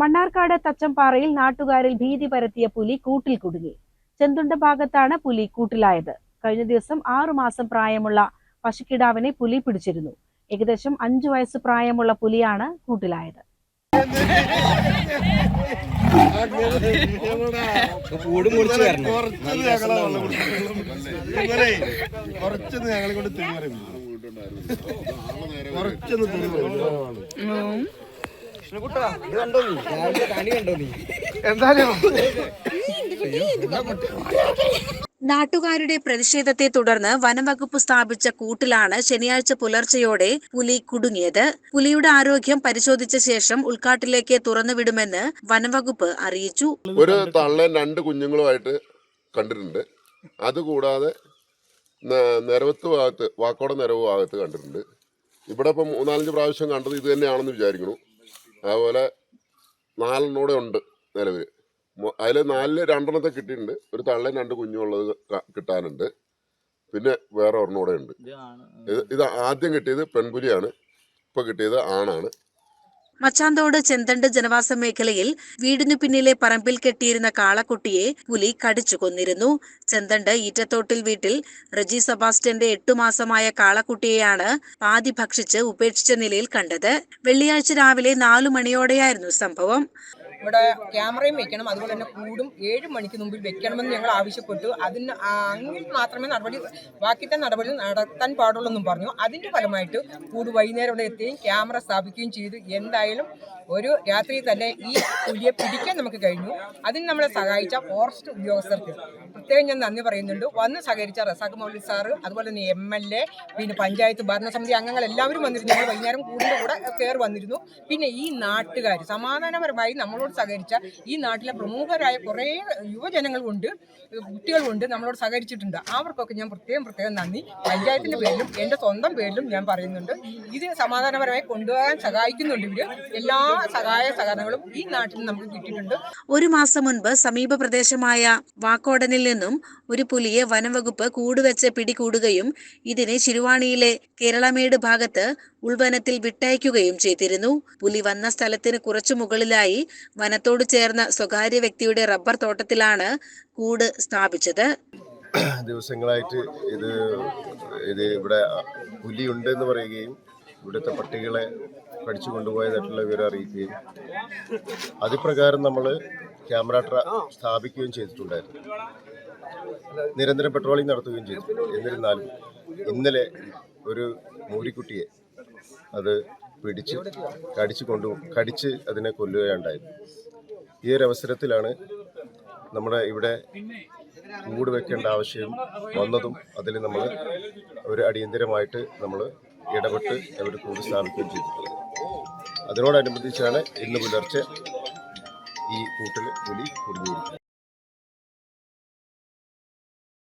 മണ്ണാർക്കാട് തച്ചമ്പാറയിൽ നാട്ടുകാരിൽ ഭീതി പരത്തിയ പുലി കൂട്ടിൽ കുടുങ്ങി. ചെന്തുണ്ട ഭാഗത്താണ് പുലി കൂട്ടിലായത്. കഴിഞ്ഞ ദിവസം 6 മാസം പ്രായമുള്ള പശുക്കിടാവിനെ പുലി പിടിച്ചിരുന്നു. ഏകദേശം 5 വയസ്സ് പ്രായമുള്ള പുലിയാണ് കൂട്ടിലായത്. നാട്ടുകാരുടെ പ്രതിഷേധത്തെ തുടർന്ന് വനംവകുപ്പ് സ്ഥാപിച്ച കൂട്ടിലാണ് ശനിയാഴ്ച പുലർച്ചെയോടെ പുലി കുടുങ്ങിയത്. പുലിയുടെ ആരോഗ്യം പരിശോധിച്ച ശേഷം ഉൾക്കാട്ടിലേക്ക് തുറന്നുവിടുമെന്ന് വനംവകുപ്പ് അറിയിച്ചു. ഒരു തള്ളയും 2 കുഞ്ഞുങ്ങളുമായിട്ട് കണ്ടിട്ടുണ്ട്. അതുകൂടാതെ നിരവത്ത് ഭാഗത്ത്, വാക്കോട നിരവ് ഭാഗത്ത് കണ്ടിട്ടുണ്ട്. ഇവിടെ ഇപ്പം 4-5 പ്രാവശ്യം കണ്ടത് ഇത് തന്നെയാണെന്ന് വിചാരിക്കുന്നു. അതുപോലെ 4 കൂടെ ഉണ്ട് നിലവിൽ. അതിൽ 4 2 കിട്ടിയിട്ടുണ്ട്. ഒരു തള്ളയും 2 കുഞ്ഞുള്ളത് കിട്ടാനുണ്ട്. പിന്നെ വേറെ കൂടെ ഉണ്ട്. ഇത് ആദ്യം കിട്ടിയത് പെൺപുലിയാണ്, ഇപ്പൊ കിട്ടിയത് ആണാണ്. മച്ചാന്തോട് ചെന്തണ്ട് ജനവാസ മേഖലയിൽ വീടിനു പിന്നിലെ പറമ്പിൽ കെട്ടിയിരുന്ന കാളക്കുട്ടിയെ പുലി കടിച്ചു കൊന്നിരുന്നു. ചെന്തണ്ട് ഈറ്റത്തോട്ടിൽ വീട്ടിൽ റജി സെബാസ്റ്റ്യന്റെ 8 മാസമായ കാളക്കുട്ടിയെയാണ് പാതി ഭക്ഷിച്ച് ഉപേക്ഷിച്ച നിലയിൽ കണ്ടത്. വെള്ളിയാഴ്ച രാവിലെ 4 മണിയോടെയായിരുന്നു സംഭവം. ഇവിടെ ക്യാമറയും വെക്കണം, അതുപോലെ തന്നെ കൂടും 7 മണിക്ക് മുമ്പിൽ വെക്കണമെന്ന് ഞങ്ങൾ ആവശ്യപ്പെട്ടു. അതിന് അങ്ങനെ മാത്രമേ ബാക്കിത്തെ നടപടി നടത്താൻ പാടുള്ളൂ പറഞ്ഞു. അതിന്റെ ഫലമായിട്ട് കൂട് വൈകുന്നേരം ഇവിടെ എത്തുകയും ക്യാമറ സ്ഥാപിക്കുകയും ചെയ്തു. എന്തായാലും ഒരു രാത്രി തന്നെ ഈ പുലിയെ പിടിക്കാൻ നമുക്ക് കഴിഞ്ഞു. അതിന് നമ്മളെ സഹായിച്ച ഫോറസ്റ്റ് ഉദ്യോഗസ്ഥർക്ക് പ്രത്യേകം ഞാൻ നന്ദി പറയുന്നുണ്ട്. വന്ന് സഹകരിച്ച റസാഖ് മൗലവി സാറ്, അതുപോലെ തന്നെ MLA, പിന്നെ പഞ്ചായത്ത് ഭരണസമിതി അംഗങ്ങൾ എല്ലാവരും വന്നിരുന്നു. ഞങ്ങൾ വൈകുന്നേരം കൂടിൻ്റെ കൂടെ കയറി വന്നിരുന്നു. പിന്നെ ഈ നാട്ടുകാർ സമാധാനപരമായി നമ്മളോട് സഹകരിച്ച ഈ നാട്ടിലെ പ്രമുഖരായ കുറേ യുവജനങ്ങളുണ്ട്, കുട്ടികളുണ്ട്, നമ്മളോട് സഹകരിച്ചിട്ടുണ്ട്. അവർക്കൊക്കെ ഞാൻ പ്രത്യേകം നന്ദി പഞ്ചായത്തിന്റെ പേരിലും എൻ്റെ സ്വന്തം പേരിലും ഞാൻ പറയുന്നുണ്ട്. ഇത് സമാധാനപരമായി കൊണ്ടുപോകാൻ സഹായിക്കുന്നുണ്ട്. ഇവര് എല്ലാ സഹകരണങ്ങളും ഈ നാട്ടിൽ നമുക്ക് കിട്ടിയിട്ടുണ്ട്. 1 മാസം മുൻപ് സമീപ പ്രദേശമായ വാക്കോടനിൽ നിന്നും ഒരു പുലിയെ വനംവകുപ്പ് കൂടുവെച്ച് പിടികൂടുകയും ഇതിനെ ശിരുവാണിയിലെ കേരളമേട് ഭാഗത്ത് ഉൾവനത്തിൽ വിട്ടയക്കുകയും ചെയ്തിരുന്നു. പുലി വന്ന സ്ഥലത്തിന് കുറച്ചു മുകളിലായി വനത്തോട് ചേർന്ന സ്വകാര്യ വ്യക്തിയുടെ റബ്ബർ തോട്ടത്തിലാണ് കൂട് സ്ഥാപിച്ചത്. ദിവസങ്ങളായിട്ട് ഇത് ഇവിടെ പുലി ഉണ്ടെന്ന് പറയുകയും ഇവിടുത്തെ പട്ടികളെ കടിച്ചു കൊണ്ടുപോയതായിട്ടുള്ള വിവരം അറിയിക്കുകയും അതുപ്രകാരം നമ്മൾ ക്യാമറ സ്ഥാപിക്കുകയും ചെയ്തിട്ടുണ്ടായിരുന്നു. നിരന്തരം പെട്രോളിംഗ് നടത്തുകയും ചെയ്തു. എന്നിരുന്നാലും ഇന്നലെ ഒരു മൂരിക്കുട്ടിയെ അത് പിടിച്ച് കടിച്ച് അതിനെ കൊല്ലുകയുണ്ടായത്. ഈ ഒരു അവസരത്തിലാണ് നമ്മുടെ ഇവിടെ കൂട് വെക്കേണ്ട ആവശ്യം വന്നതും അതിൽ നമ്മൾ ഒരു അടിയന്തരമായിട്ട് നമ്മൾ ഇടപെട്ട് അവർ കൂട് സ്ഥാപിക്കുകയും ചെയ്തിട്ടുള്ളത്. അതിനോടനുബന്ധിച്ചാണ് ഇന്ന് പുലർച്ചെ ഈ കൂട്ടിൽ പുലി കുടുങ്ങിയിരിക്കുന്നത്.